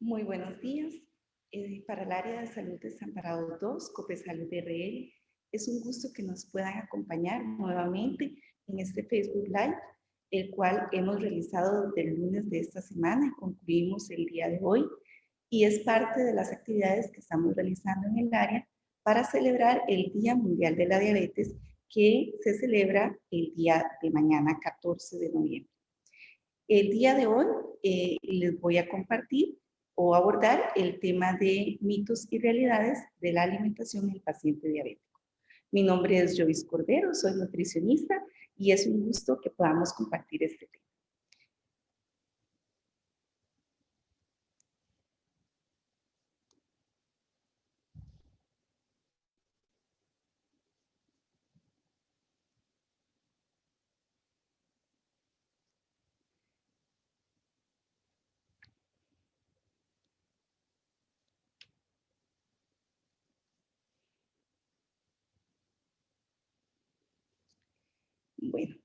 Muy buenos días. Para el área de salud Desamparados 2, Copesalud RL, es un gusto que nos puedan acompañar nuevamente en este Facebook Live, el cual hemos realizado desde el lunes de esta semana y concluimos el día de hoy. Y es parte de las actividades que estamos realizando en el área para celebrar el Día Mundial de la Diabetes, que se celebra el día de mañana, 14 de noviembre. El día de hoy les voy a compartir o abordar el tema de mitos y realidades de la alimentación en el paciente diabético. Mi nombre es Joyce Cordero, soy nutricionista y es un gusto que podamos compartir este tema. Bueno,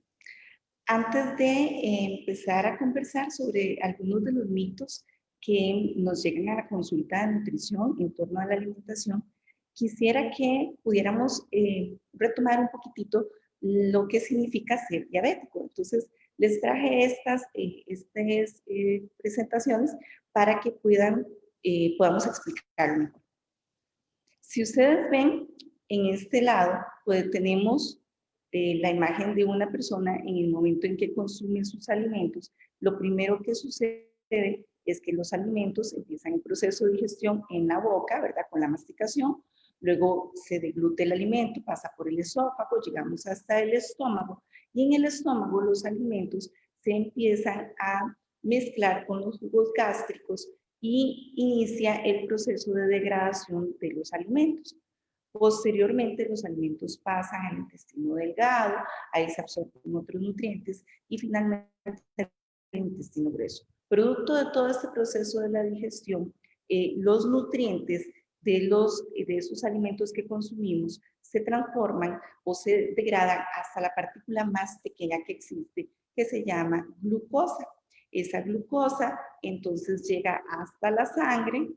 antes de empezar a conversar sobre algunos de los mitos que nos llegan a la consulta de nutrición en torno a la alimentación, quisiera que pudiéramos retomar un poquitito lo que significa ser diabético. Entonces, les traje estas presentaciones para que podamos explicarlo mejor. Si ustedes ven en este lado, pues tenemos la imagen de una persona en el momento en que consume sus alimentos. Lo primero que sucede es que los alimentos empiezan el proceso de digestión en la boca, ¿verdad? Con la masticación. Luego se deglute el alimento, pasa por el esófago, llegamos hasta el estómago. Y en el estómago los alimentos se empiezan a mezclar con los jugos gástricos y inicia el proceso de degradación de los alimentos. Posteriormente, los alimentos pasan al intestino delgado, ahí se absorben otros nutrientes y finalmente el intestino grueso. Producto de todo este proceso de la digestión, los nutrientes de esos alimentos que consumimos se transforman o se degradan hasta la partícula más pequeña que existe, que se llama glucosa. Esa glucosa entonces llega hasta la sangre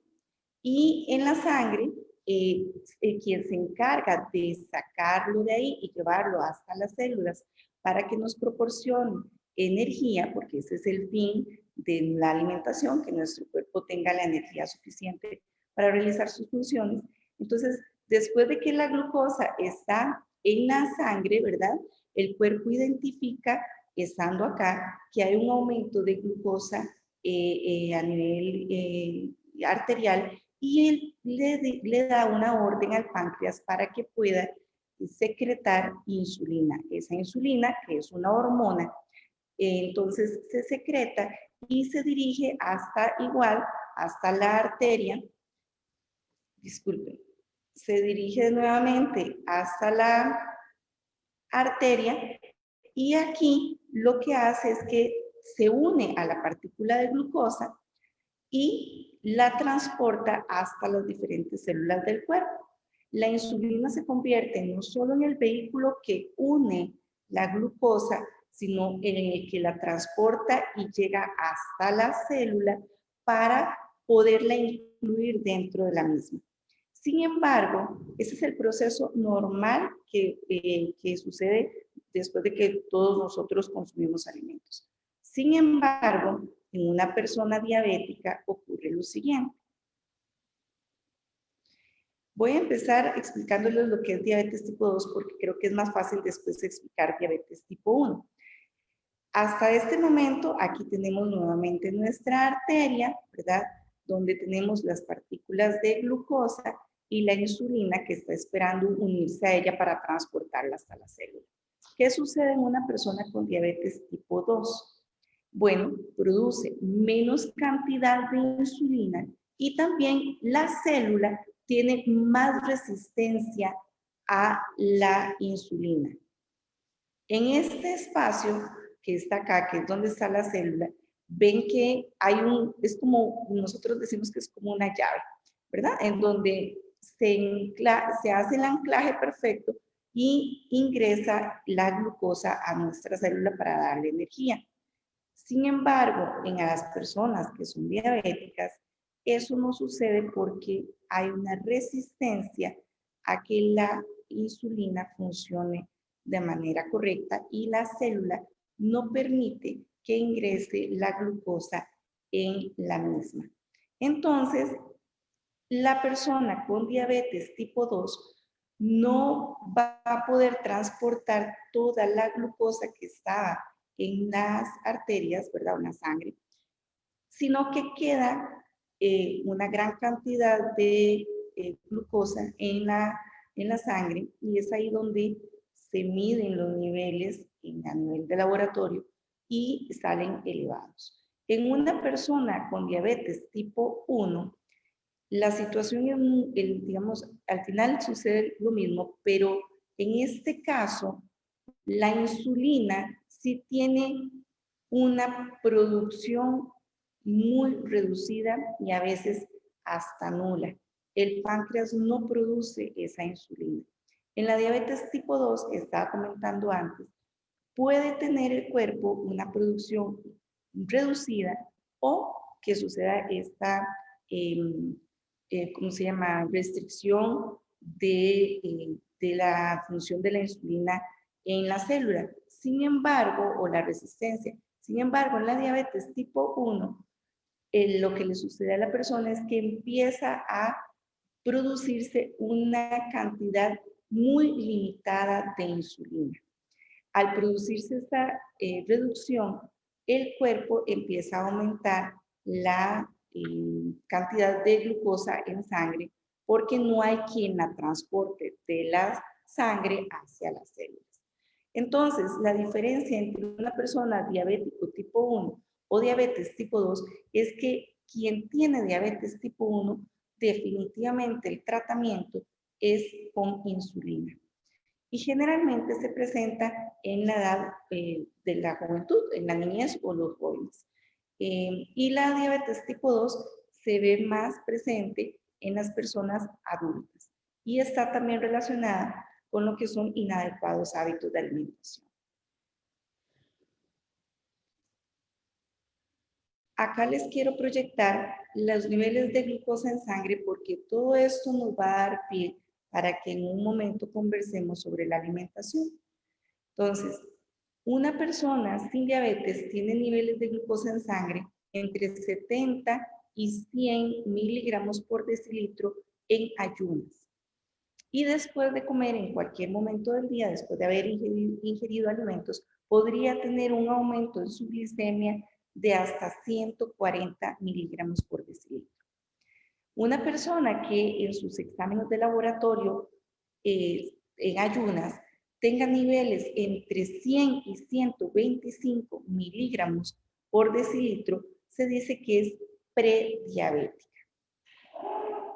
y en la sangre quien se encarga de sacarlo de ahí y llevarlo hasta las células para que nos proporcione energía, porque ese es el fin de la alimentación, que nuestro cuerpo tenga la energía suficiente para realizar sus funciones. Entonces, después de que la glucosa está en la sangre, ¿verdad? El cuerpo identifica, estando acá, que hay un aumento de glucosa a nivel arterial y él le da una orden al páncreas para que pueda secretar insulina. Esa insulina, que es una hormona, entonces se secreta y se dirige hasta la arteria, disculpen, se dirige nuevamente hasta la arteria y aquí lo que hace es que se une a la partícula de glucosa y la transporta hasta las diferentes células del cuerpo. La insulina se convierte no solo en el vehículo que une la glucosa, sino en el que la transporta y llega hasta la célula para poderla incluir dentro de la misma. Sin embargo, ese es el proceso normal que sucede después de que todos nosotros consumimos alimentos. Sin embargo, en una persona diabética ocurre lo siguiente. Voy a empezar explicándoles lo que es diabetes tipo 2 porque creo que es más fácil después explicar diabetes tipo 1. Hasta este momento, aquí tenemos nuevamente nuestra arteria, ¿verdad? Donde tenemos las partículas de glucosa y la insulina que está esperando unirse a ella para transportarla hasta la célula. ¿Qué sucede en una persona con diabetes tipo 2? Bueno, produce menos cantidad de insulina y también la célula tiene más resistencia a la insulina. En este espacio que está acá, que es donde está la célula, ven que es como, nosotros decimos que es como una llave, ¿verdad? En donde se hace el anclaje perfecto y ingresa la glucosa a nuestra célula para darle energía. Sin embargo, en las personas que son diabéticas, Eso no sucede porque hay una resistencia a que la insulina funcione de manera correcta y la célula no permite que ingrese la glucosa en la misma. Entonces, la persona con diabetes tipo 2 no va a poder transportar toda la glucosa que está en las arterias, ¿verdad? En la sangre, sino que queda una gran cantidad de glucosa en la sangre y es ahí donde se miden los niveles a nivel de laboratorio y salen elevados. En una persona con diabetes tipo 1, la situación, digamos, al final sucede lo mismo, pero en este caso, la insulina sí tiene una producción muy reducida y a veces hasta nula. El páncreas no produce esa insulina. En la diabetes tipo 2, que estaba comentando antes, puede tener el cuerpo una producción reducida o que suceda esta, ¿cómo se llama?, restricción de la función de la insulina en la célula. Sin embargo, o la resistencia. Sin embargo, en la diabetes tipo 1, lo que le sucede a la persona es que empieza a producirse una cantidad muy limitada de insulina. Al producirse esta reducción, el cuerpo empieza a aumentar la cantidad de glucosa en sangre porque no hay quien la transporte de la sangre hacia las células. Entonces, la diferencia entre una persona diabético tipo 1 o diabetes tipo 2 es que quien tiene diabetes tipo 1, definitivamente el tratamiento es con insulina. Y generalmente se presenta en la edad de la juventud, en la niñez o los jóvenes. Y la diabetes tipo 2 se ve más presente en las personas adultas y está también relacionada con lo que son inadecuados hábitos de alimentación. Acá les quiero proyectar los niveles de glucosa en sangre porque todo esto nos va a dar pie para que en un momento conversemos sobre la alimentación. Entonces, una persona sin diabetes tiene niveles de glucosa en sangre entre 70 y 100 miligramos por decilitro en ayunas. Y después de comer en cualquier momento del día, después de haber ingerido alimentos, podría tener un aumento en su glicemia de hasta 140 miligramos por decilitro. Una persona que en sus exámenes de laboratorio en ayunas tenga niveles entre 100 y 125 miligramos por decilitro, se dice que es prediabética.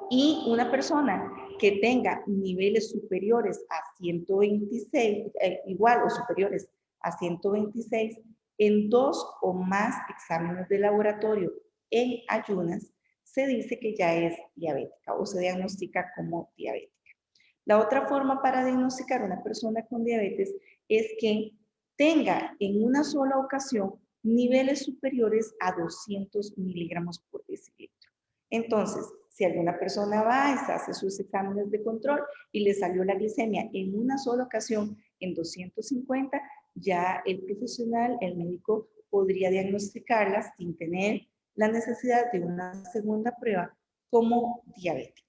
Y una persona que tenga niveles superiores a 126, igual o superiores a 126, en 2 o más exámenes de laboratorio en ayunas, se dice que ya es diabética o se diagnostica como diabética. La otra forma para diagnosticar a una persona con diabetes es que tenga en una sola ocasión niveles superiores a 200 miligramos por decilitro. Entonces, si alguna persona va y se hace sus exámenes de control y le salió la glicemia en una sola ocasión en 250, ya el profesional, el médico, podría diagnosticarla sin tener la necesidad de una segunda prueba como diabética.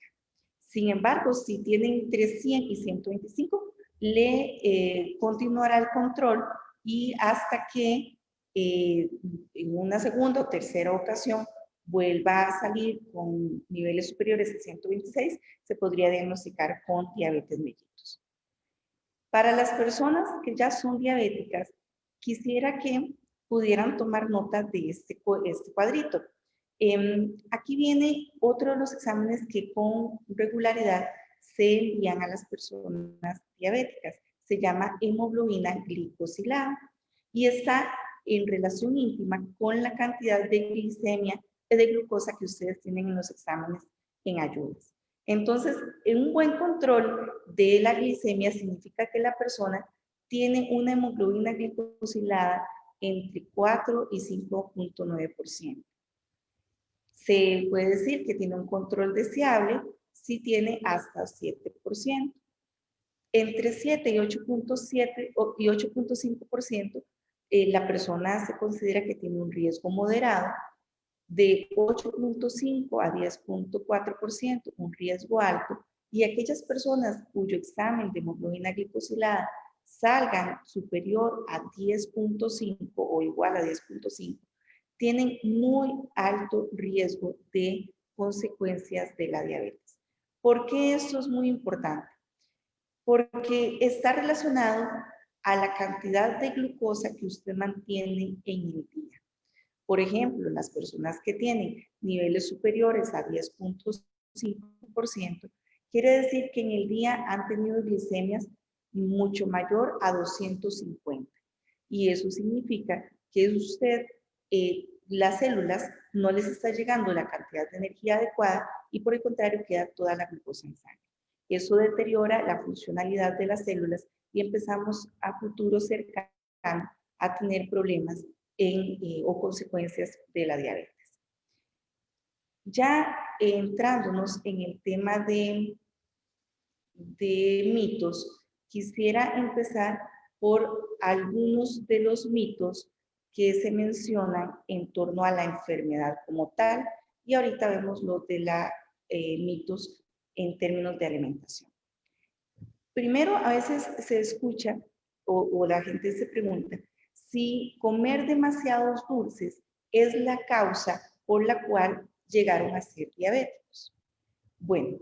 Sin embargo, si tiene entre 100 y 125, le continuará el control y hasta que en una segunda o tercera ocasión vuelva a salir con niveles superiores a 126, se podría diagnosticar con diabetes mellitus. Para las personas que ya son diabéticas, quisiera que pudieran tomar nota de este cuadrito. Aquí viene otro de los exámenes que con regularidad se envían a las personas diabéticas. Se llama hemoglobina glicosilada y está en relación íntima con la cantidad de glicemia, de glucosa que ustedes tienen en los exámenes en ayunas. Entonces, un buen control de la glicemia significa que la persona tiene una hemoglobina glicosilada entre 4 y 5.9%. Se puede decir que tiene un control deseable si tiene hasta 7%. Entre 7 y 8.7 y 8.5%, la persona se considera que tiene un riesgo moderado. De 8.5 a 10.4%, un riesgo alto, y aquellas personas cuyo examen de hemoglobina glicosilada salgan superior a 10.5 o igual a 10.5, tienen muy alto riesgo de consecuencias de la diabetes. ¿Por qué esto es muy importante? Porque está relacionado a la cantidad de glucosa que usted mantiene en el día. Por ejemplo, las personas que tienen niveles superiores a 10.5%, quiere decir que en el día han tenido glicemias mucho mayor a 250. Y eso significa que usted, las células no les está llegando la cantidad de energía adecuada y por el contrario queda toda la glucosa en sangre. Eso deteriora la funcionalidad de las células y empezamos a futuro cercano a tener problemas o consecuencias de la diabetes. Ya entrándonos en el tema de mitos, quisiera empezar por algunos de los mitos que se mencionan en torno a la enfermedad como tal, y ahorita vemos los de los mitos en términos de alimentación. Primero, a veces se escucha o la gente se pregunta si comer demasiados dulces es la causa por la cual llegaron a ser diabéticos. Bueno,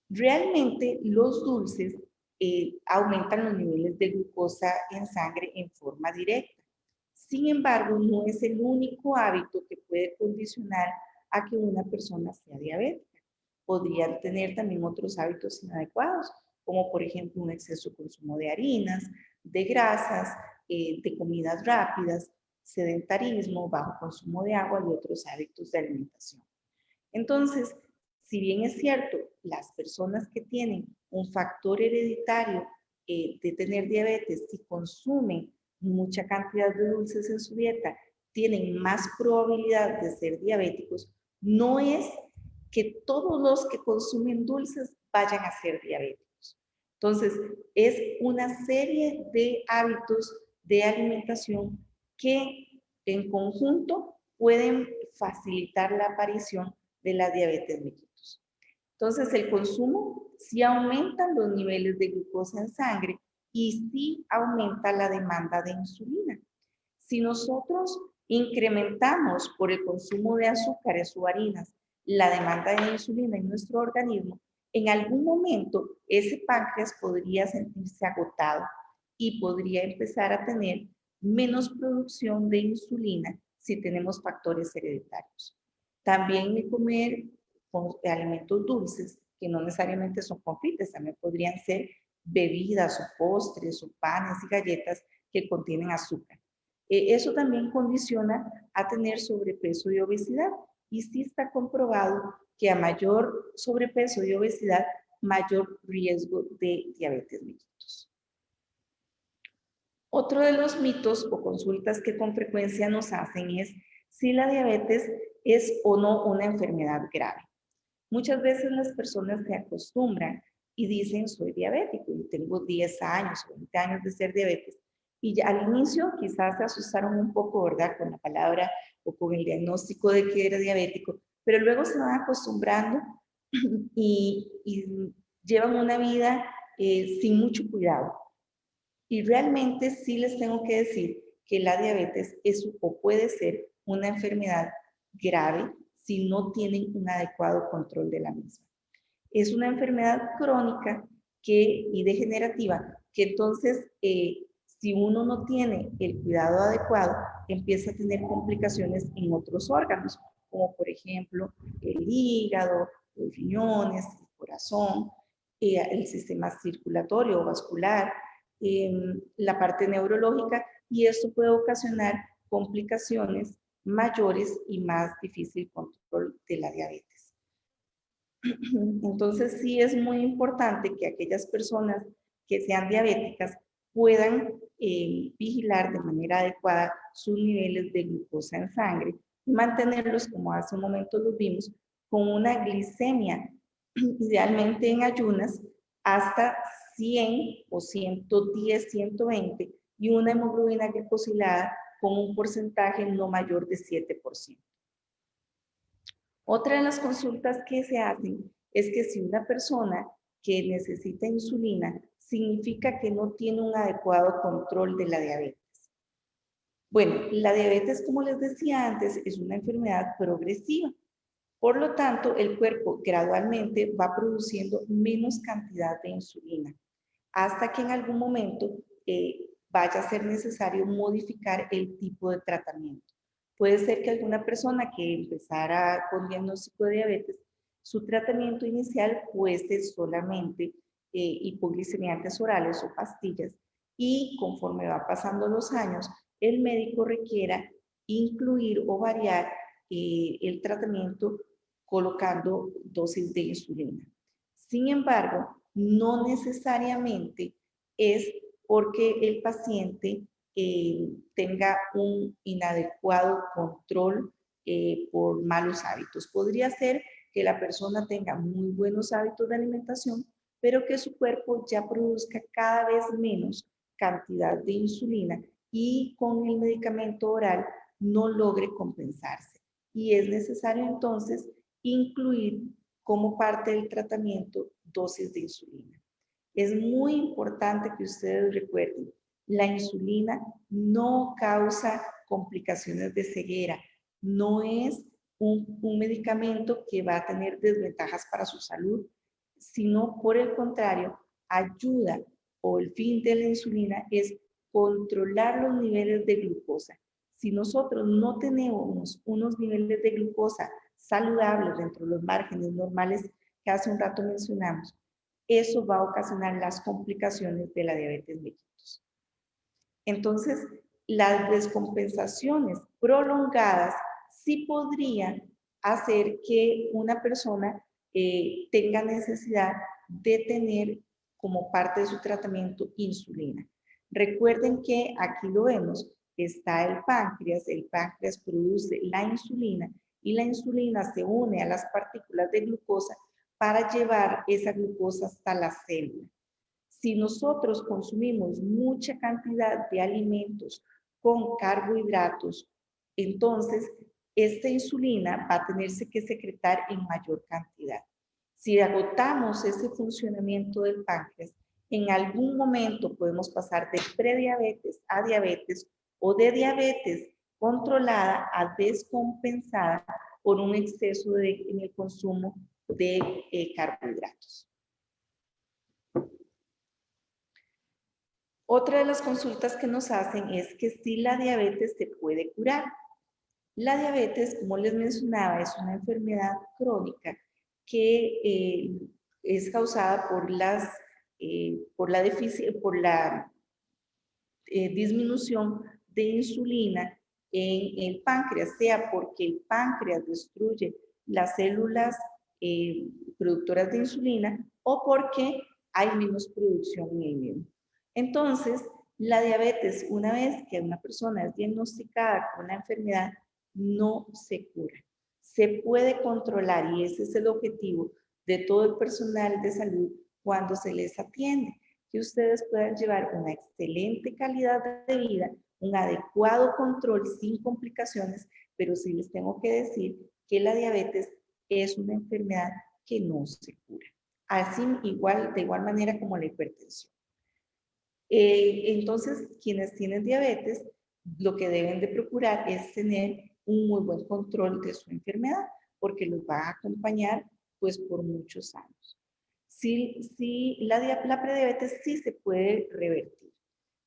realmente los dulces aumentan los niveles de glucosa en sangre en forma directa. Sin embargo, no es el único hábito que puede condicionar a que una persona sea diabética. Podrían tener también otros hábitos inadecuados, como por ejemplo un exceso consumo de harinas, de grasas, de comidas rápidas, sedentarismo, bajo consumo de agua y otros hábitos de alimentación. Entonces, si bien es cierto, las personas que tienen un factor hereditario de tener diabetes y consumen mucha cantidad de dulces en su dieta, tienen más probabilidad de ser diabéticos, no es que todos los que consumen dulces vayan a ser diabéticos. Entonces, es una serie de hábitos de alimentación que en conjunto pueden facilitar la aparición de la diabetes mellitus. Entonces, el consumo sí aumenta los niveles de glucosa en sangre y sí aumenta la demanda de insulina. Si nosotros incrementamos por el consumo de azúcares o harinas la demanda de insulina en nuestro organismo, en algún momento ese páncreas podría sentirse agotado y podría empezar a tener menos producción de insulina si tenemos factores hereditarios. También de comer alimentos dulces, que no necesariamente son confites, también podrían ser bebidas o postres o panes y galletas que contienen azúcar. Eso también condiciona a tener sobrepeso y obesidad. Y sí está comprobado que a mayor sobrepeso y obesidad, mayor riesgo de diabetes mellitus. Otro de los mitos o consultas que con frecuencia nos hacen es si la diabetes es o no una enfermedad grave. Muchas veces las personas se acostumbran y dicen soy diabético y tengo 10 años o 20 años de ser diabetes. Y ya al inicio quizás se asustaron un poco, ¿verdad? Con la palabra o con el diagnóstico de que era diabético, pero luego se van acostumbrando y llevan una vida sin mucho cuidado. Y realmente sí les tengo que decir que la diabetes es o puede ser una enfermedad grave si no tienen un adecuado control de la misma. Es una enfermedad crónica y degenerativa que entonces si uno no tiene el cuidado adecuado, empieza a tener complicaciones en otros órganos, como por ejemplo el hígado, los riñones, el corazón, el sistema circulatorio o vascular, la parte neurológica, y esto puede ocasionar complicaciones mayores y más difícil control de la diabetes. Entonces sí es muy importante que aquellas personas que sean diabéticas puedan vigilar de manera adecuada sus niveles de glucosa en sangre mantenerlos, como hace un momento los vimos, con una glicemia, idealmente en ayunas, hasta 100 o 110, 120, y una hemoglobina glicosilada con un porcentaje no mayor de 7%. Otra de las consultas que se hacen es que si una persona que necesita insulina significa que no tiene un adecuado control de la diabetes. Bueno, la diabetes, como les decía antes, es una enfermedad progresiva. Por lo tanto, el cuerpo gradualmente va produciendo menos cantidad de insulina, hasta que en algún momento vaya a ser necesario modificar el tipo de tratamiento. Puede ser que alguna persona que empezara con diagnóstico de diabetes, su tratamiento inicial fuese solamente hipoglicemiantes orales o pastillas, y conforme va pasando los años, el médico requiera incluir o variar el tratamiento colocando dosis de insulina. Sin embargo, no necesariamente es porque el paciente tenga un inadecuado control por malos hábitos. Podría ser que la persona tenga muy buenos hábitos de alimentación, pero que su cuerpo ya produzca cada vez menos cantidad de insulina y con el medicamento oral no logre compensarse. Y es necesario entonces incluir como parte del tratamiento dosis de insulina. Es muy importante que ustedes recuerden, la insulina no causa complicaciones de ceguera, no es un medicamento que va a tener desventajas para su salud, sino por el contrario, ayuda, o el fin de la insulina es controlar los niveles de glucosa. Si nosotros no tenemos unos niveles de glucosa saludables dentro de los márgenes normales que hace un rato mencionamos, eso va a ocasionar las complicaciones de la diabetes mellitus. Entonces, las descompensaciones prolongadas sí podrían hacer que una persona tenga necesidad de tener como parte de su tratamiento insulina. Recuerden que aquí lo vemos, está el páncreas produce la insulina y la insulina se une a las partículas de glucosa para llevar esa glucosa hasta la célula. Si nosotros consumimos mucha cantidad de alimentos con carbohidratos, entonces esta insulina va a tenerse que secretar en mayor cantidad. Si agotamos ese funcionamiento del páncreas, en algún momento podemos pasar de prediabetes a diabetes o de diabetes controlada a descompensada por un exceso en el consumo de carbohidratos. Otra de las consultas que nos hacen es que si la diabetes se puede curar. La diabetes, como les mencionaba, es una enfermedad crónica que es causada por la disminución de insulina en el páncreas, sea porque el páncreas destruye las células productoras de insulina o porque hay menos producción en el mismo. Entonces, la diabetes, una vez que una persona es diagnosticada con la enfermedad, no se cura. Se puede controlar y ese es el objetivo de todo el personal de salud cuando se les atiende, que ustedes puedan llevar una excelente calidad de vida, un adecuado control sin complicaciones, pero sí les tengo que decir que la diabetes es una enfermedad que no se cura. Así de igual manera como la hipertensión. Entonces, quienes tienen diabetes, lo que deben de procurar es tener un muy buen control de su enfermedad, porque los va a acompañar pues por muchos años. La prediabetes sí se puede revertir.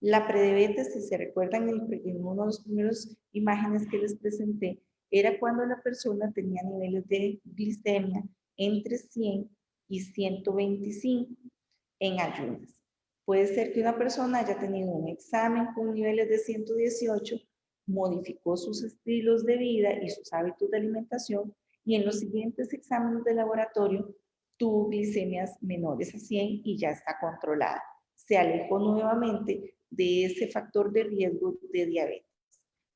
La prediabetes, si se recuerdan en uno de los primeros imágenes que les presenté, era cuando la persona tenía niveles de glicemia entre 100 y 125 en ayunas. Puede ser que una persona haya tenido un examen con niveles de 118, modificó sus estilos de vida y sus hábitos de alimentación y en los siguientes exámenes de laboratorio tuvo glicemias menores a 100 y ya está controlada. Se alejó nuevamente de ese factor de riesgo de diabetes.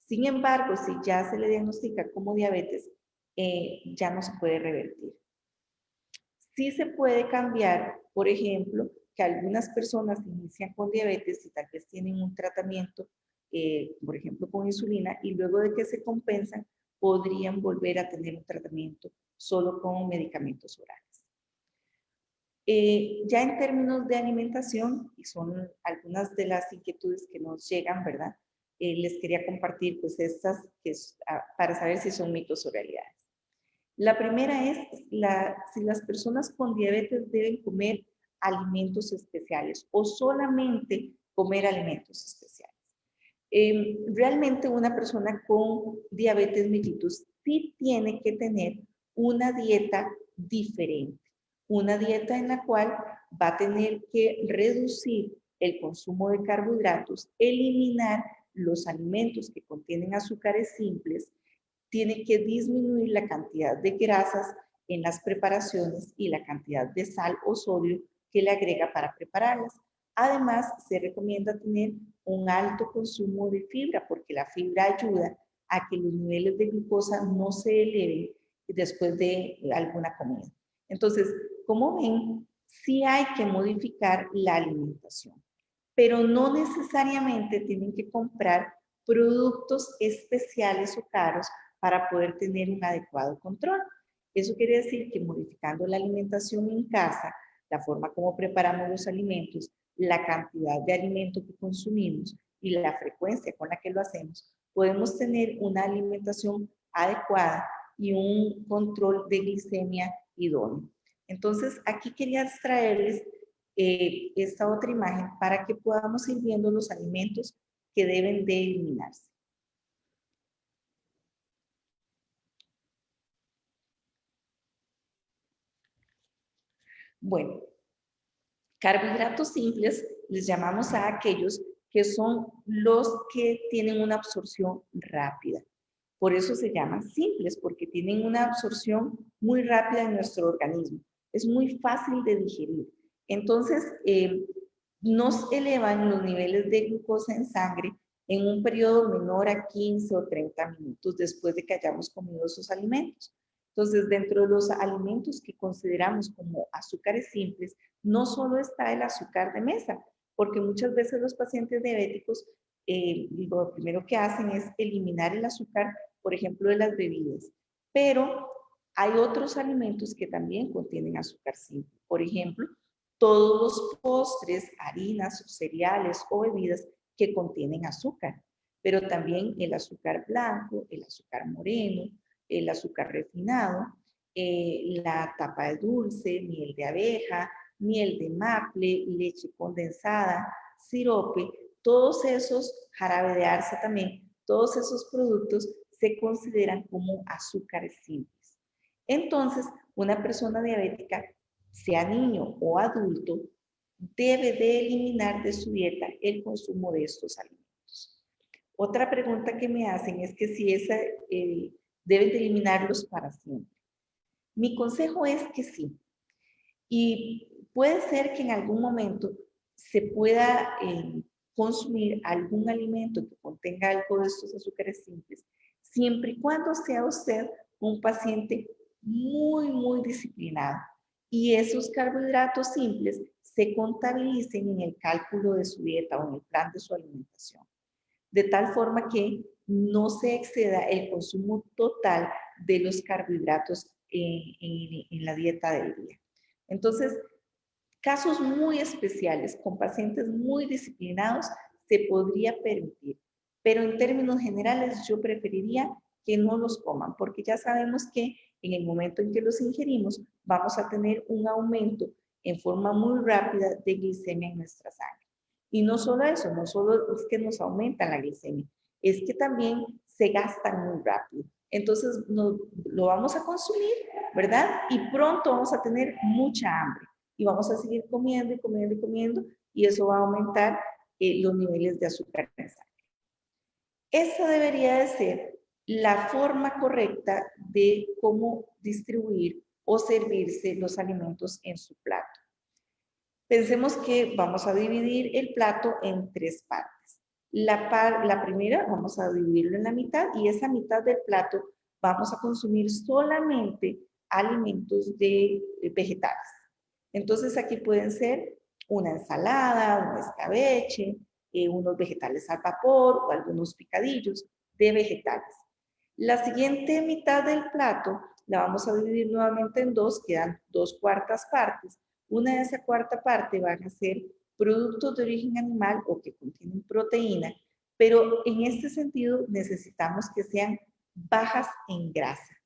Sin embargo, si ya se le diagnostica como diabetes, ya no se puede revertir. Sí se puede cambiar, por ejemplo, que algunas personas inician con diabetes y tal vez tienen un tratamiento, por ejemplo, con insulina, y luego de que se compensan, podrían volver a tener un tratamiento solo con medicamentos orales. Ya en términos de alimentación, y son algunas de las inquietudes que nos llegan, ¿verdad? Les quería compartir pues estas para saber si son mitos o realidades. La primera es si las personas con diabetes deben comer alimentos especiales o solamente comer alimentos especiales. Realmente una persona con diabetes mellitus sí tiene que tener una dieta diferente, una dieta en la cual va a tener que reducir el consumo de carbohidratos, eliminar los alimentos que contienen azúcares simples, tiene que disminuir la cantidad de grasas en las preparaciones y la cantidad de sal o sodio que le agrega para prepararlas. Además, se recomienda tener un alto consumo de fibra porque la fibra ayuda a que los niveles de glucosa no se eleven después de alguna comida. Entonces, como ven, sí hay que modificar la alimentación, pero no necesariamente tienen que comprar productos especiales o caros para poder tener un adecuado control. Eso quiere decir que modificando la alimentación en casa, la forma como preparamos los alimentos, la cantidad de alimento que consumimos y la frecuencia con la que lo hacemos, podemos tener una alimentación adecuada y un control de glicemia idóneo. Entonces, aquí quería extraerles esta otra imagen para que podamos ir viendo los alimentos que deben de eliminarse. Bueno, carbohidratos simples les llamamos a aquellos que son los que tienen una absorción rápida. Por eso se llaman simples, porque tienen una absorción muy rápida en nuestro organismo. Es muy fácil de digerir. Entonces, nos elevan los niveles de glucosa en sangre en un periodo menor a 15 o 30 minutos después de que hayamos comido esos alimentos. Entonces, dentro de los alimentos que consideramos como azúcares simples, no solo está el azúcar de mesa, porque muchas veces los pacientes diabéticos lo primero que hacen es eliminar el azúcar, por ejemplo, de las bebidas. Pero hay otros alimentos que también contienen azúcar simple. Por ejemplo, todos los postres, harinas, cereales o bebidas que contienen azúcar, pero también el azúcar blanco, el azúcar moreno, el azúcar refinado, la tapa de dulce, miel de abeja, miel de maple, leche condensada, sirope, todos esos, jarabe de arce también, todos esos productos se consideran como azúcares simples. Entonces, una persona diabética, sea niño o adulto, debe de eliminar de su dieta el consumo de estos alimentos. Otra pregunta que me hacen es que si deben de eliminarlos para siempre. Mi consejo es que sí. Y puede ser que en algún momento se pueda consumir algún alimento que contenga algo de estos azúcares simples, siempre y cuando sea usted un paciente muy disciplinado y esos carbohidratos simples se contabilicen en el cálculo de su dieta o en el plan de su alimentación, de tal forma que no se exceda el consumo total de los carbohidratos en la dieta del día. Entonces, casos muy especiales con pacientes muy disciplinados se podría permitir, pero en términos generales yo preferiría que no los coman, porque ya sabemos que en el momento en que los ingerimos vamos a tener un aumento en forma muy rápida de glicemia en nuestra sangre. Y no solo eso, no solo es que nos aumenta la glicemia, es que también se gastan muy rápido. Entonces lo vamos a consumir, ¿verdad? Y pronto vamos a tener mucha hambre y vamos a seguir comiendo y comiendo y comiendo y eso va a aumentar los niveles de azúcar en sangre. Esa debería de ser la forma correcta de cómo distribuir o servirse los alimentos en su plato. Pensemos que vamos a dividir el plato en 3 partes. La primera vamos a dividirlo en la mitad y esa mitad del plato vamos a consumir solamente alimentos vegetales. Entonces aquí pueden ser una ensalada, un escabeche, unos vegetales al vapor o algunos picadillos de vegetales. La siguiente mitad del plato la vamos a dividir nuevamente en dos, quedan 2/4 partes. Una de esa cuarta parte van a ser productos de origen animal o que contienen proteína, pero en este sentido necesitamos que sean bajas en grasa.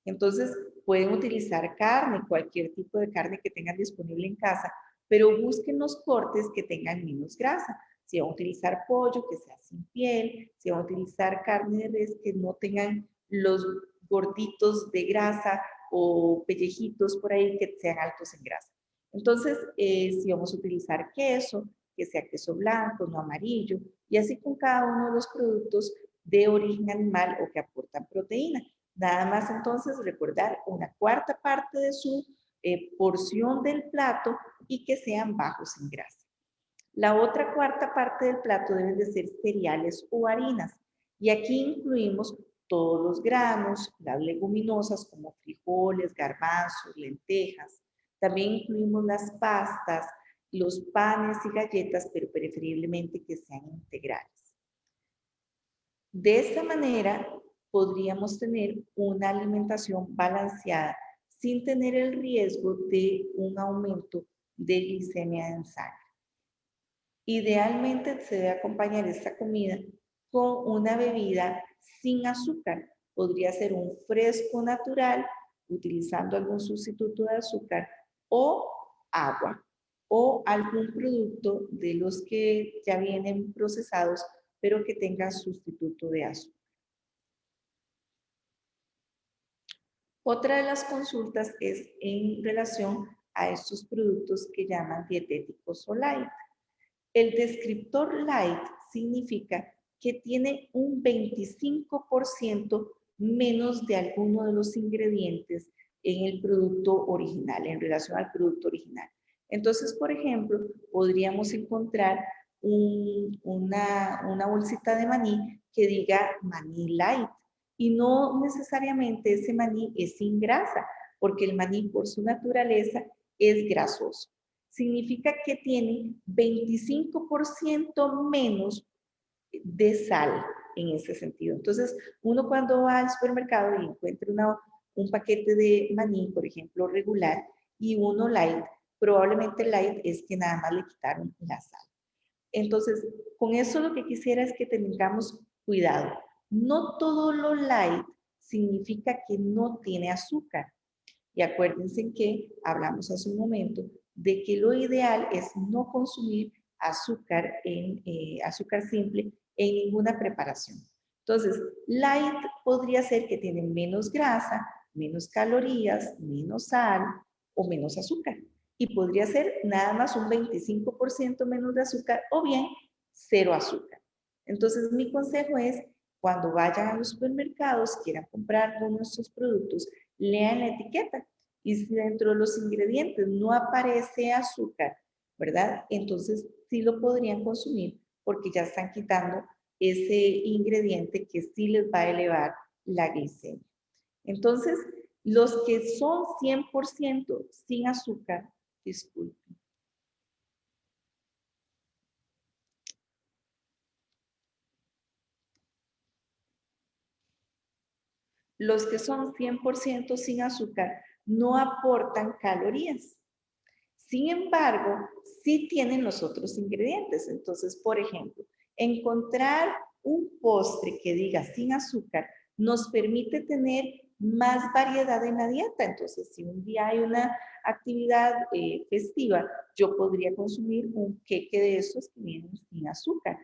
Entonces, pueden utilizar carne, cualquier tipo de carne que tengan disponible en casa, pero busquen los cortes que tengan menos grasa. Si van a utilizar pollo, que sea sin piel. Si van a utilizar carne de res, que no tengan los gorditos de grasa o pellejitos por ahí que sean altos en grasa. Entonces, si vamos a utilizar queso, que sea queso blanco, no amarillo, y así con cada uno de los productos de origen animal o que aportan proteína. Nada más entonces recordar una cuarta parte de su porción del plato y que sean bajos en grasa. La otra cuarta parte del plato deben de ser cereales o harinas. Y aquí incluimos todos los granos, las leguminosas como frijoles, garbanzos, lentejas. También incluimos las pastas, los panes y galletas, pero preferiblemente que sean integrales. De esta manera podríamos tener una alimentación balanceada sin tener el riesgo de un aumento de glicemia en sangre. Idealmente se debe acompañar esta comida con una bebida sin azúcar. Podría ser un fresco natural utilizando algún sustituto de azúcar o agua o algún producto de los que ya vienen procesados pero que tengan sustituto de azúcar. Otra de las consultas es en relación a estos productos que llaman dietéticos o light. El descriptor light significa que tiene un 25% menos de alguno de los ingredientes en el producto original, en relación al producto original. Entonces, por ejemplo, podríamos encontrar una bolsita de maní que diga maní light y no necesariamente ese maní es sin grasa, porque el maní por su naturaleza es grasoso. Significa que tiene 25% menos de sal en ese sentido. Entonces, uno cuando va al supermercado y encuentra un paquete de maní, por ejemplo, regular, y uno light, probablemente light es que nada más le quitaron la sal. Entonces, con eso lo que quisiera es que tengamos cuidado. No todo lo light significa que no tiene azúcar. Y acuérdense que hablamos hace un momento de que lo ideal es no consumir azúcar simple en ninguna preparación. Entonces, light podría ser que tiene menos grasa, menos calorías, menos sal o menos azúcar. Y podría ser nada más un 25% menos de azúcar o bien cero azúcar. Entonces, mi consejo es, cuando vayan a los supermercados, quieran comprar uno de estos productos, lean la etiqueta y si dentro de los ingredientes no aparece azúcar, ¿verdad? Entonces sí lo podrían consumir porque ya están quitando ese ingrediente que sí les va a elevar la glicemia. Entonces, los que son 100% sin azúcar, disculpen. Los que son 100% sin azúcar no aportan calorías. Sin embargo, sí tienen los otros ingredientes. Entonces, por ejemplo, encontrar un postre que diga sin azúcar nos permite tener más variedad en la dieta. Entonces, si un día hay una actividad festiva, yo podría consumir un queque de esos que vienen sin azúcar.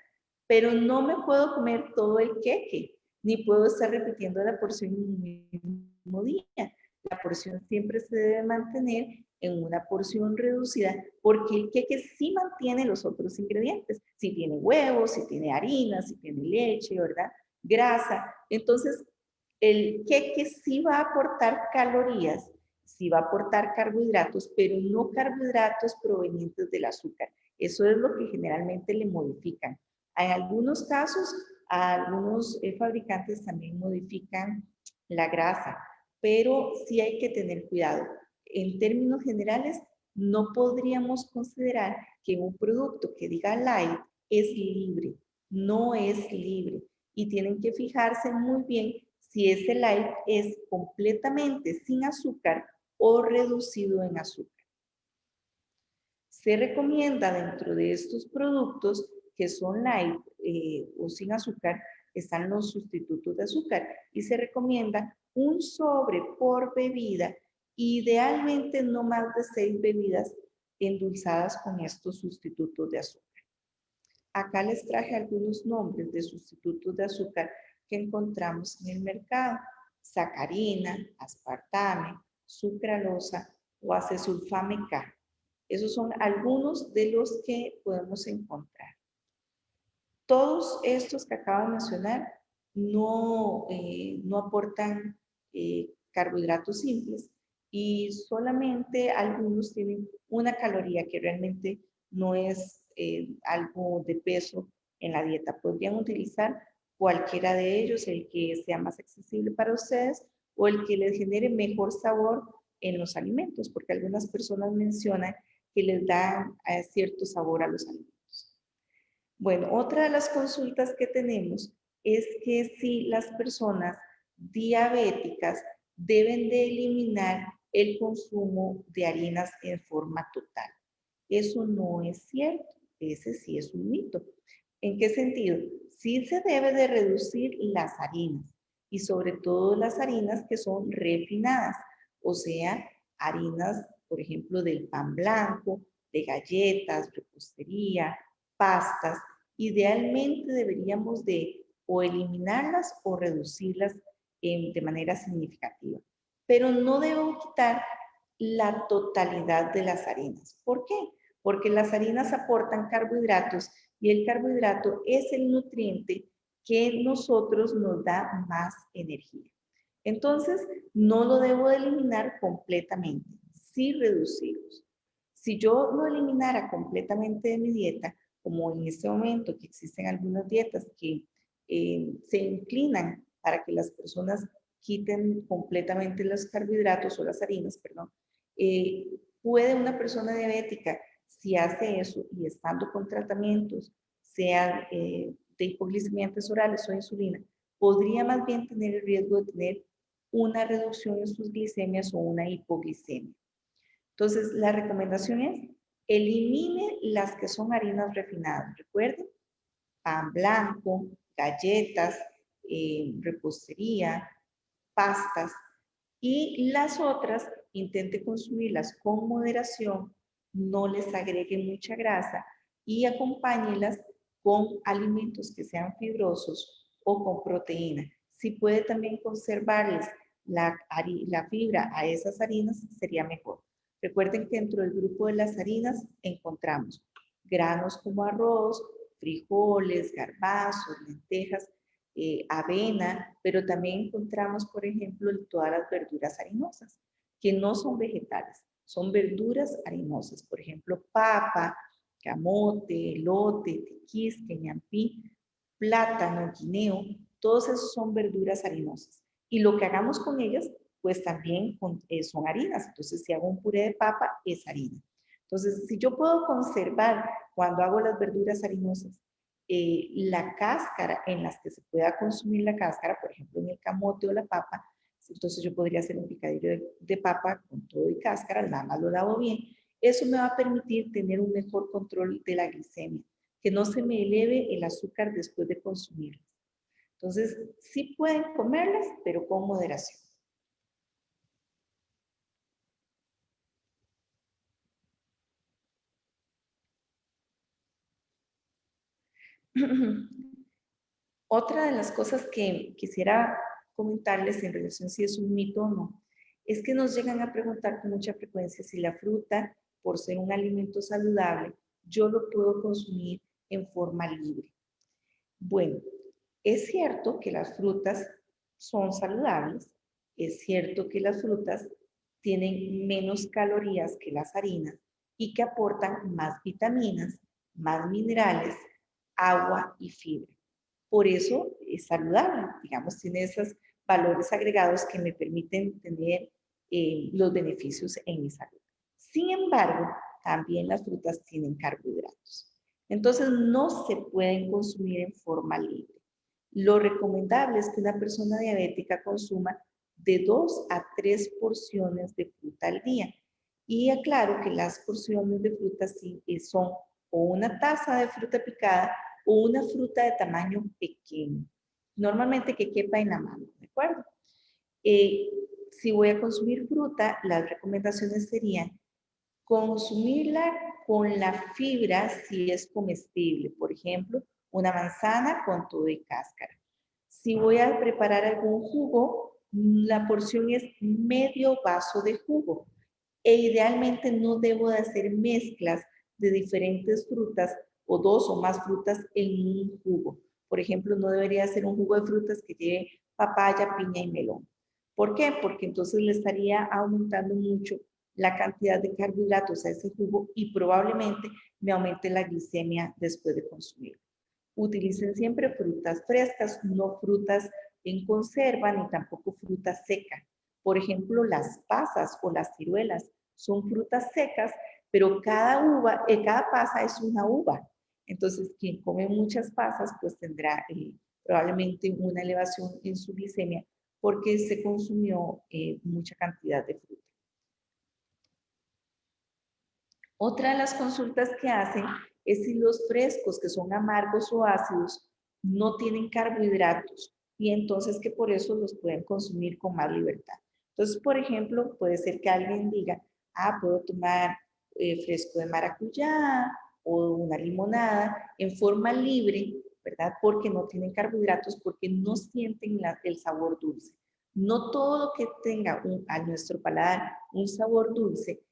Pero no me puedo comer todo el queque, ni puedo estar repitiendo la porción en un mismo día. La porción siempre se debe mantener en una porción reducida porque el queque sí mantiene los otros ingredientes. Si tiene huevos, si tiene harina, si tiene leche, ¿verdad? Grasa. Entonces, el queque sí va a aportar calorías, sí va a aportar carbohidratos, pero no carbohidratos provenientes del azúcar. Eso es lo que generalmente le modifican En algunos casos, algunos fabricantes también modifican la grasa, pero sí hay que tener cuidado. En términos generales, no podríamos considerar que un producto que diga light es libre, no es libre. Y tienen que fijarse muy bien si ese light es completamente sin azúcar o reducido en azúcar. Se recomienda dentro de estos productos que son light o sin azúcar, están los sustitutos de azúcar y se recomienda un sobre por bebida, idealmente no más de 6 bebidas endulzadas con estos sustitutos de azúcar. Acá les traje algunos nombres de sustitutos de azúcar que encontramos en el mercado: sacarina, aspartame, sucralosa o acesulfame K. Esos son algunos de los que podemos encontrar. Todos estos que acabo de mencionar no aportan carbohidratos simples y solamente algunos tienen una caloría que realmente no es algo de peso en la dieta. Podrían utilizar cualquiera de ellos, el que sea más accesible para ustedes o el que les genere mejor sabor en los alimentos, porque algunas personas mencionan que les dan cierto sabor a los alimentos. Bueno, otra de las consultas que tenemos es que si las personas diabéticas deben de eliminar el consumo de harinas en forma total. Eso no es cierto, ese sí es un mito. ¿En qué sentido? Sí se debe de reducir las harinas y sobre todo las harinas que son refinadas, o sea, harinas, por ejemplo, del pan blanco, de galletas, repostería, pastas. Idealmente deberíamos de o eliminarlas o reducirlas de manera significativa. Pero no debo quitar la totalidad de las harinas. ¿Por qué? Porque las harinas aportan carbohidratos y el carbohidrato es el nutriente que nosotros nos da más energía. Entonces, no lo debo de eliminar completamente, sí reducirlos. Si yo lo eliminara completamente de mi dieta, como en este momento que existen algunas dietas que se inclinan para que las personas quiten completamente los carbohidratos o las harinas, perdón, puede una persona diabética, si hace eso y estando con tratamientos, sea de hipoglicemiantes orales o insulina, podría más bien tener el riesgo de tener una reducción en sus glicemias o una hipoglicemia. Entonces, la recomendación es elimine las que son harinas refinadas. Recuerden, pan blanco, galletas, repostería, pastas, y las otras intente consumirlas con moderación, no les agregue mucha grasa y acompáñelas con alimentos que sean fibrosos o con proteína. Si puede también conservarles la fibra a esas harinas, sería mejor. Recuerden que dentro del grupo de las harinas encontramos granos como arroz, frijoles, garbanzos, lentejas, avena, pero también encontramos, por ejemplo, todas las verduras harinosas, que no son vegetales, son verduras harinosas, por ejemplo, papa, camote, elote, tiquisque, ñampí, plátano, guineo, todos esos son verduras harinosas. Y lo que hagamos con ellas, pues también son harinas. Entonces, si hago un puré de papa, es harina. Entonces, si yo puedo conservar cuando hago las verduras harinosas la cáscara en las que se pueda consumir la cáscara, por ejemplo, en el camote o la papa, entonces yo podría hacer un picadillo de papa con todo y cáscara, nada más lo lavo bien. Eso me va a permitir tener un mejor control de la glicemia, que no se me eleve el azúcar después de consumirlas. Entonces, sí pueden comerlas, pero con moderación. Otra de las cosas que quisiera comentarles en relación si es un mito o no, es que nos llegan a preguntar con mucha frecuencia si la fruta, por ser un alimento saludable, yo lo puedo consumir en forma libre. Bueno, es cierto que las frutas son saludables, es cierto que las frutas tienen menos calorías que las harinas y que aportan más vitaminas, más minerales, agua y fibra. Por eso es saludable, digamos, tiene esos valores agregados que me permiten tener los beneficios en mi salud. Sin embargo, también las frutas tienen carbohidratos. Entonces, no se pueden consumir en forma libre. Lo recomendable es que una persona diabética consuma de 2 a 3 porciones de fruta al día. Y aclaro que las porciones de fruta sí son o una taza de fruta picada o una fruta de tamaño pequeño, normalmente que quepa en la mano, ¿de acuerdo? Si voy a consumir fruta, las recomendaciones serían consumirla con la fibra si es comestible, por ejemplo, una manzana con todo y cáscara. Si voy a preparar algún jugo, la porción es medio vaso de jugo. E idealmente no debo de hacer mezclas de diferentes frutas o 2 o más frutas en un jugo. Por ejemplo, no debería hacer un jugo de frutas que lleve papaya, piña y melón. ¿Por qué? Porque entonces le estaría aumentando mucho la cantidad de carbohidratos a ese jugo y probablemente me aumente la glicemia después de consumirlo. Utilicen siempre frutas frescas, no frutas en conserva ni tampoco fruta seca. Por ejemplo, las pasas o las ciruelas son frutas secas, pero cada pasa es una uva. Entonces, quien come muchas pasas, pues tendrá probablemente una elevación en su glicemia porque se consumió mucha cantidad de fruta. Otra de las consultas que hacen es si los frescos, que son amargos o ácidos, no tienen carbohidratos y entonces que por eso los pueden consumir con más libertad. Entonces, por ejemplo, puede ser que alguien diga, puedo tomar fresco de maracuyá o una limonada en forma libre, ¿verdad? Porque no tienen carbohidratos, porque no sienten el sabor dulce. No todo lo que tenga a nuestro paladar un sabor dulce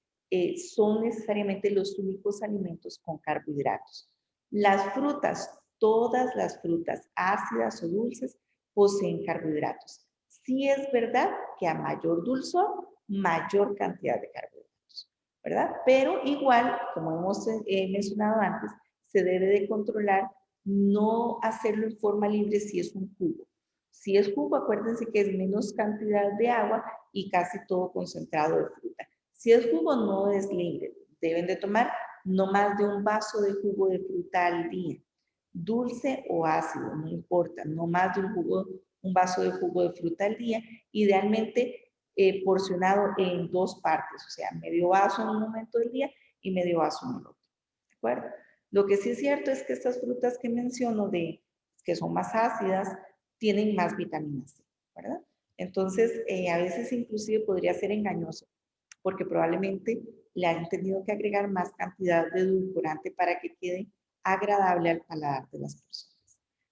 son necesariamente los únicos alimentos con carbohidratos. Las frutas, todas las frutas ácidas o dulces, poseen carbohidratos. Sí es verdad que a mayor dulzor, mayor cantidad de carbohidratos, ¿verdad? Pero igual, como hemos mencionado antes, se debe de controlar no hacerlo en forma libre si es un jugo. Si es jugo, acuérdense que es menos cantidad de agua y casi todo concentrado de fruta. Si es jugo, no es libre. Deben de tomar no más de un vaso de jugo de fruta al día. Dulce o ácido, no importa, no más de un vaso de jugo de fruta al día, idealmente porcionado en 2 partes, o sea, medio vaso en un momento del día y medio vaso en el otro. ¿De acuerdo? Lo que sí es cierto es que estas frutas que menciono, que son más ácidas, tienen más vitamina C, ¿verdad? Entonces, a veces inclusive podría ser engañoso, porque probablemente le han tenido que agregar más cantidad de edulcorante para que quede agradable al paladar de las personas.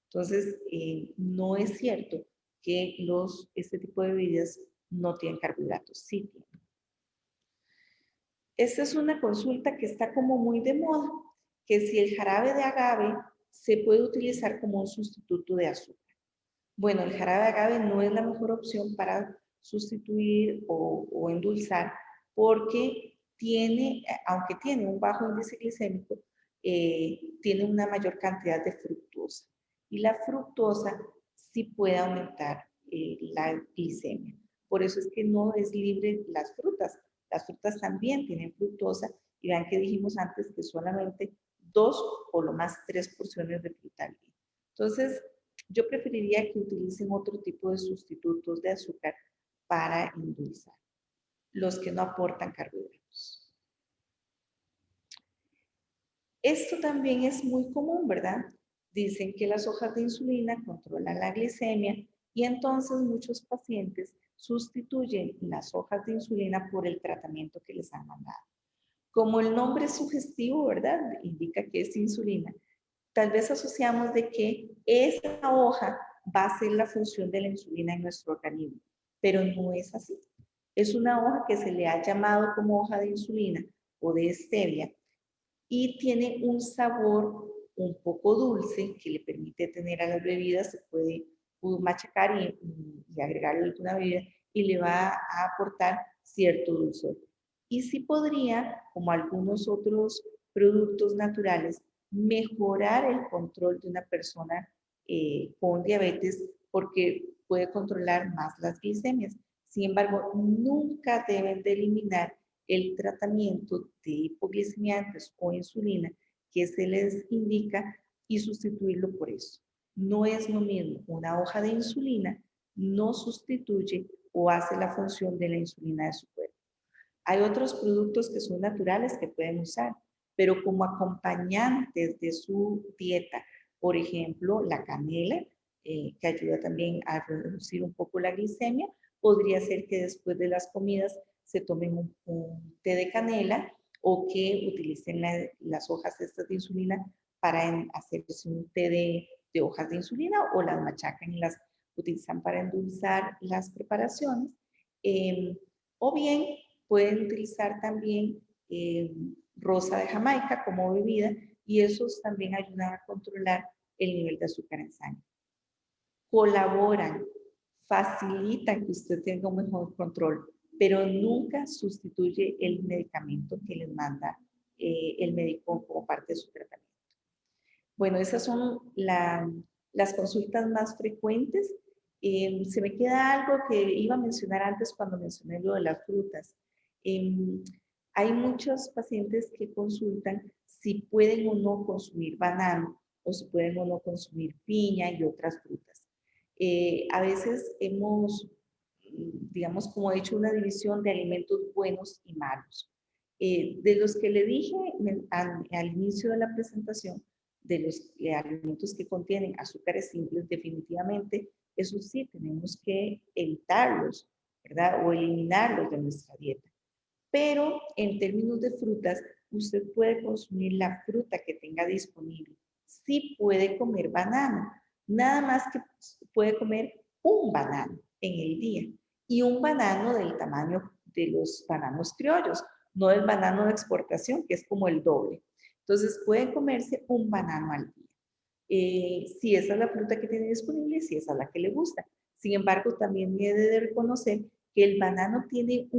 Entonces, no es cierto que este tipo de bebidas no tienen carbohidratos, sí tienen. Esta es una consulta que está como muy de moda, que si el jarabe de agave se puede utilizar como un sustituto de azúcar. Bueno, el jarabe de agave no es la mejor opción para sustituir o endulzar porque aunque tiene un bajo índice glicémico, tiene una mayor cantidad de fructosa. Y la fructosa sí puede aumentar la glicemia. Por eso es que no es libre las frutas. Las frutas también tienen fructosa y vean que dijimos antes que solamente 2 o lo más 3 porciones de fruta al día. Entonces, yo preferiría que utilicen otro tipo de sustitutos de azúcar para endulzar, los que no aportan carbohidratos. Esto también es muy común, ¿verdad? Dicen que las hojas de insulina controlan la glicemia y entonces muchos pacientes sustituyen las hojas de insulina por el tratamiento que les han mandado. Como el nombre es sugestivo, ¿verdad? Indica que es insulina. Tal vez asociamos de que esa hoja va a ser la función de la insulina en nuestro organismo, pero no es así. Es una hoja que se le ha llamado como hoja de insulina o de stevia y tiene un sabor un poco dulce que le permite tener a las bebidas, se puede machacar y agregarle alguna bebida y le va a aportar cierto dulzor. Y sí podría, como algunos otros productos naturales, mejorar el control de una persona con diabetes porque puede controlar más las glicemias. Sin embargo, nunca deben de eliminar el tratamiento de hipoglicemiantes o insulina que se les indica y sustituirlo por eso. No es lo mismo, una hoja de insulina no sustituye o hace la función de la insulina de su cuerpo. Hay otros productos que son naturales que pueden usar, pero como acompañantes de su dieta, por ejemplo, la canela, que ayuda también a reducir un poco la glicemia, podría ser que después de las comidas se tomen un té de canela o que utilicen las hojas estas de insulina para hacerse un té de hojas de insulina o las machacan y las utilizan para endulzar las preparaciones. O bien pueden utilizar también rosa de Jamaica como bebida y esos también ayudan a controlar el nivel de azúcar en sangre. Colaboran, facilitan que usted tenga un mejor control, pero nunca sustituye el medicamento que les manda el médico como parte de su tratamiento. Bueno, esas son las consultas más frecuentes. Se me queda algo que iba a mencionar antes cuando mencioné lo de las frutas. Hay muchos pacientes que consultan si pueden o no consumir banano o si pueden o no consumir piña y otras frutas. A veces hemos, digamos, como hecho una división de alimentos buenos y malos. De los que le dije al inicio de la presentación, de los alimentos que contienen azúcares simples, definitivamente, eso sí, tenemos que evitarlos, ¿verdad? O eliminarlos de nuestra dieta. Pero en términos de frutas, usted puede consumir la fruta que tenga disponible. Sí puede comer banano, nada más que puede comer un banano en el día y un banano del tamaño de los bananos criollos, no del banano de exportación, que es como el doble. Entonces puede comerse un banano al día. Si esa es la fruta que tiene disponible, si esa es la que le gusta. Sin embargo, también debe de reconocer que el banano tiene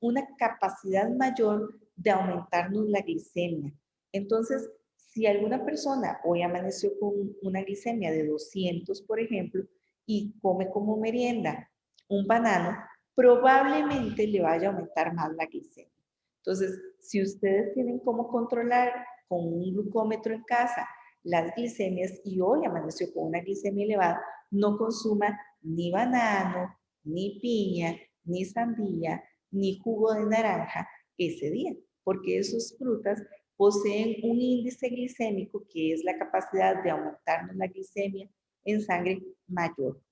una capacidad mayor de aumentarnos la glicemia. Entonces, si alguna persona hoy amaneció con una glicemia de 200, por ejemplo, y come como merienda un banano, probablemente le vaya a aumentar más la glicemia. Entonces, si ustedes tienen cómo controlar con un glucómetro en casa las glicemias y hoy amaneció con una glicemia elevada, no consuma ni banano, ni piña, ni sandía, ni jugo de naranja ese día, porque esas frutas poseen un índice glicémico que es la capacidad de aumentarnos la glicemia en sangre mayor.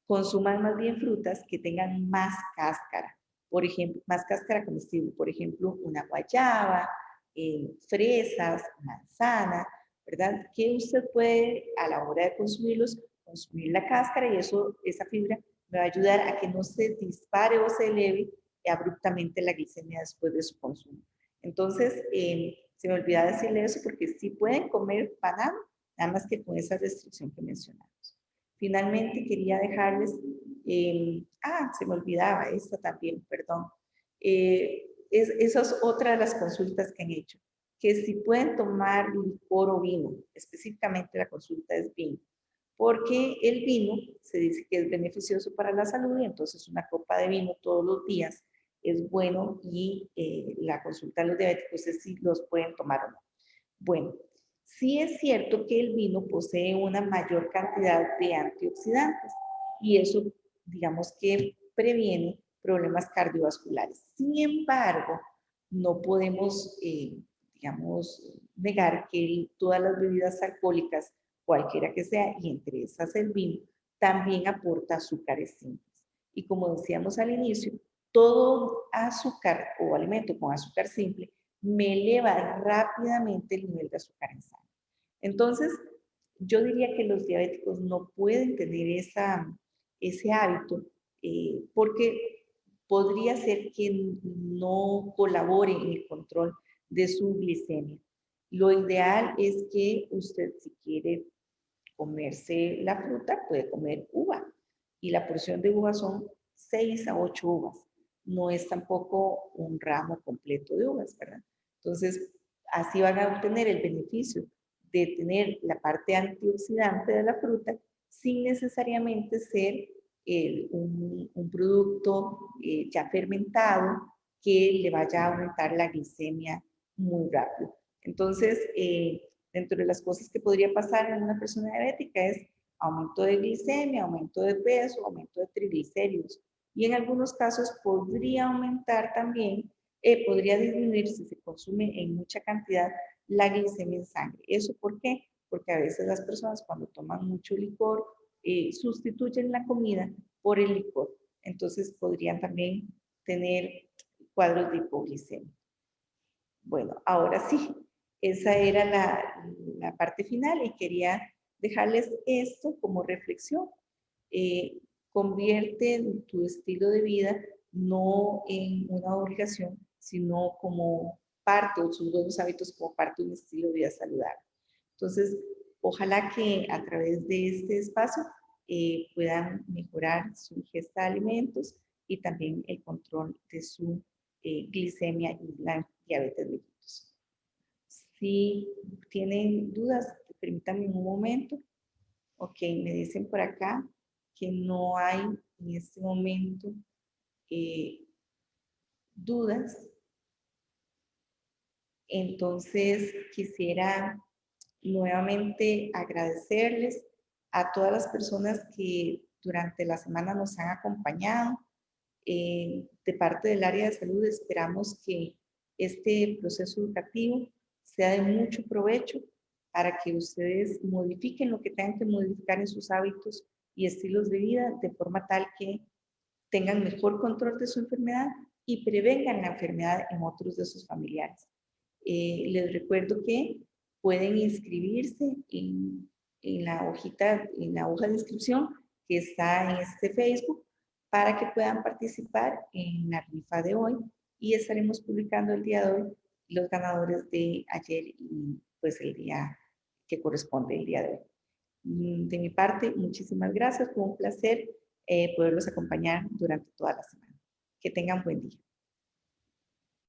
Consuman más bien frutas que tengan más cáscara, por ejemplo, más cáscara comestible, por ejemplo, una guayaba, fresas, manzana, ¿verdad? Que usted puede a la hora de consumirlos, consumir la cáscara y eso, esa fibra me va a ayudar a que no se dispare o se eleve abruptamente la glicemia después de su consumo. Entonces, se me olvidaba decirle eso porque sí pueden comer banano, nada más que con esa restricción que mencionamos. Finalmente, quería dejarles, se me olvidaba esta también, perdón. Esa es otra de las consultas que han hecho, que si pueden tomar licor o vino, específicamente la consulta es vino, porque el vino se dice que es beneficioso para la salud y entonces una copa de vino todos los días es bueno y la consulta de los diabéticos es si los pueden tomar o no. Bueno, sí es cierto que el vino posee una mayor cantidad de antioxidantes y eso, digamos que previene problemas cardiovasculares. Sin embargo, no podemos, digamos, negar que todas las bebidas alcohólicas, cualquiera que sea, y entre esas el vino, también aporta azúcares simples. Y como decíamos al inicio, todo azúcar o alimento con azúcar simple me eleva rápidamente el nivel de azúcar en sangre. Entonces, yo diría que los diabéticos no pueden tener ese hábito porque podría ser que no colabore en el control de su glicemia. Lo ideal es que usted, si quiere comerse la fruta, puede comer uva. Y la porción de uva son 6 a 8 uvas. No es tampoco un ramo completo de uvas, ¿verdad? Entonces, así van a obtener el beneficio de tener la parte antioxidante de la fruta sin necesariamente ser un producto ya fermentado que le vaya a aumentar la glicemia muy rápido. Entonces, dentro de las cosas que podría pasar en una persona diabética es aumento de glicemia, aumento de peso, aumento de triglicéridos. Y en algunos casos podría aumentar también, podría disminuir si se consume en mucha cantidad la glicemia en sangre. ¿Eso por qué? Porque a veces las personas cuando toman mucho licor sustituyen la comida por el licor. Entonces podrían también tener cuadros de hipoglicemia. Bueno, ahora sí, esa era la parte final y quería dejarles esto como reflexión. Convierte tu estilo de vida no en una obligación, sino como parte, o sus buenos hábitos como parte de un estilo de vida saludable. Entonces, ojalá que a través de este espacio puedan mejorar su ingesta de alimentos y también el control de su glicemia y la diabetes mellitus. Si tienen dudas, permítanme un momento. Ok, me dicen por acá que no hay en este momento dudas. Entonces, quisiera nuevamente agradecerles a todas las personas que durante la semana nos han acompañado. De parte del área de salud esperamos que este proceso educativo sea de mucho provecho para que ustedes modifiquen lo que tengan que modificar en sus hábitos y estilos de vida de forma tal que tengan mejor control de su enfermedad y prevengan la enfermedad en otros de sus familiares. Les recuerdo que pueden inscribirse en la hojita, en la hoja de inscripción que está en este Facebook para que puedan participar en la rifa de hoy y estaremos publicando el día de hoy los ganadores de ayer y pues el día que corresponde el día de hoy. De mi parte, muchísimas gracias. Fue un placer poderlos acompañar durante toda la semana. Que tengan buen día.